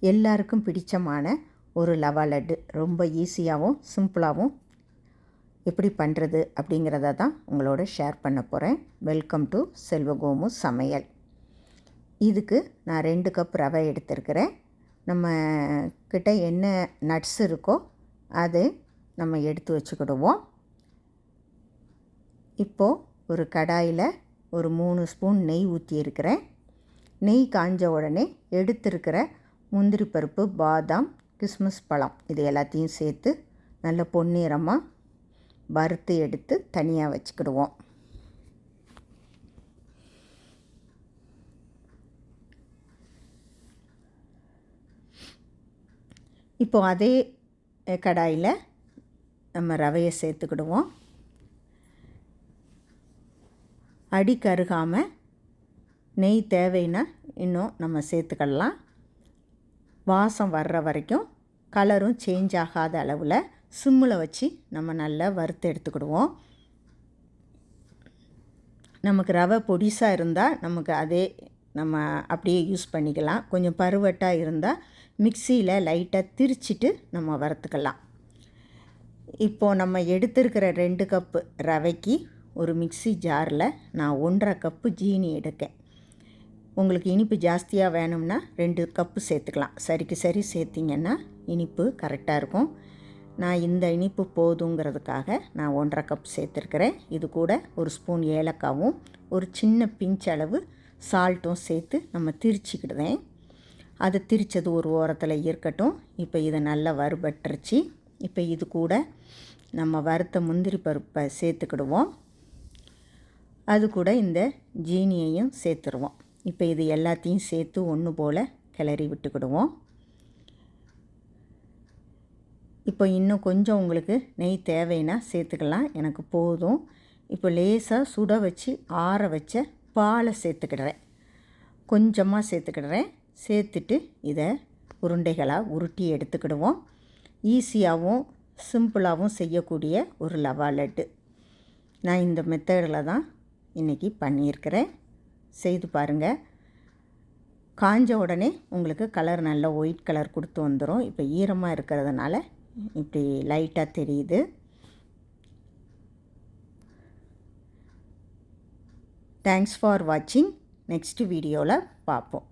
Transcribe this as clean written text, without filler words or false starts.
எல்லாருக்கும் பிடிச்சமான ஒரு ரவா லட்டு ரொம்ப ஈஸியாகவும் சிம்பிளாகவும் எப்படி பண்ணுறது அப்படிங்கிறத தான் உங்களோட ஷேர் பண்ண போகிறேன். வெல்கம் டு செல்வகோமு சமையல். இதுக்கு நான் 2 கப் ரவை எடுத்துருக்கிறேன். நம்ம கிட்ட என்ன நட்ஸ் இருக்கோ அதை நம்ம எடுத்து வச்சுக்கிடுவோம். இப்போது ஒரு கடாயில் ஒரு 3 ஸ்பூன் நெய் ஊற்றியிருக்கிறேன். நெய் காஞ்ச உடனே எடுத்திருக்கிற முந்திரி பருப்பு, பாதாம், கிஸ்மிஸ் பழம் இது எல்லாத்தையும் சேர்த்து நல்ல பொன்னிறமாக வறுத்து எடுத்து தனியாக வச்சுக்கிடுவோம். இப்போ அதே கடாயில் நம்ம ரவையை சேர்த்துக்கிடுவோம். அடி கருகாமல் நெய் தேவைன்னா இன்னும் நம்ம சேர்த்துக்கலாம். வாசம் வர்ற வரைக்கும் கலரும் சேஞ்ச் ஆகாத அளவில் சிம்மில் வச்சு நம்ம நல்லா வறுத்து எடுத்துக்கிடுவோம். நமக்கு ரவை பொடிசாக இருந்தால் நமக்கு அதே நம்ம அப்படியே யூஸ் பண்ணிக்கலாம். கொஞ்சம் பருவட்டாக இருந்தால் மிக்சியில் லைட்டாக திரிச்சிட்டு நம்ம வறுத்துக்கலாம். இப்போது நம்ம எடுத்துருக்கிற 2 கப்பு ரவைக்கு ஒரு மிக்சி ஜாரில் நான் 1.5 கப்பு ஜீனி எடுக்கேன். உங்களுக்கு இனிப்பு ஜாஸ்தியாக வேணும்னா 2 கப்பு சேர்த்துக்கலாம். சரிக்கு சரி சேர்த்திங்கன்னா இனிப்பு கரெக்டாக இருக்கும். நான் இந்த இனிப்பு போதுங்கிறதுக்காக நான் 1.5 கப் சேர்த்துருக்கிறேன். இது கூட ஒரு ஸ்பூன் ஏலக்காவும் ஒரு சின்ன பிஞ்ச் அளவு சால்ட்டும் சேர்த்து நம்ம திரிச்சிக்கிடுவேன். அதை திரிச்சது ஒரு ஓரத்தில் இருக்கட்டும். இப்போ இதை நல்லா வறுபட்டுருச்சு. இப்போ இது கூட நம்ம வறுத்த முந்திரி பருப்பை சேர்த்துக்கிடுவோம். அது கூட இந்த ஜீனியையும் சேர்த்துருவோம். இப்போ இது எல்லாத்தையும் சேர்த்து ஒன்று போல் கிளறி விட்டுக்கிடுவோம். இப்போ இன்னும் கொஞ்சம் உங்களுக்கு நெய் தேவைன்னா சேர்த்துக்கலாம். எனக்கு போதும். இப்போ லேசாக சுட வச்சு ஆற வச்ச பாலை சேர்த்துக்கிடுறேன். கொஞ்சமாக சேர்த்துக்கிடுறேன். சேர்த்துட்டு இதை உருண்டைகளாக உருட்டி எடுத்துக்கிடுவோம். ஈஸியாகவும் சிம்பிளாகவும் செய்யக்கூடிய ஒரு ரவா லட்டு. நான் இந்த மெத்தடில் தான் இன்றைக்கி பண்ணியிருக்கிறேன். செய்து பாருங்கள். காஞ்ச உடனே உங்களுக்கு கலர் நல்ல ஒயிட் கலர் கொடுத்து வந்துடும். இப்போ ஈரமாக இருக்கிறதுனால இப்படி லைட்டாக தெரியுது. தேங்க்ஸ் ஃபார் வாட்சிங். நெக்ஸ்ட் வீடியோவில் பார்ப்போம்.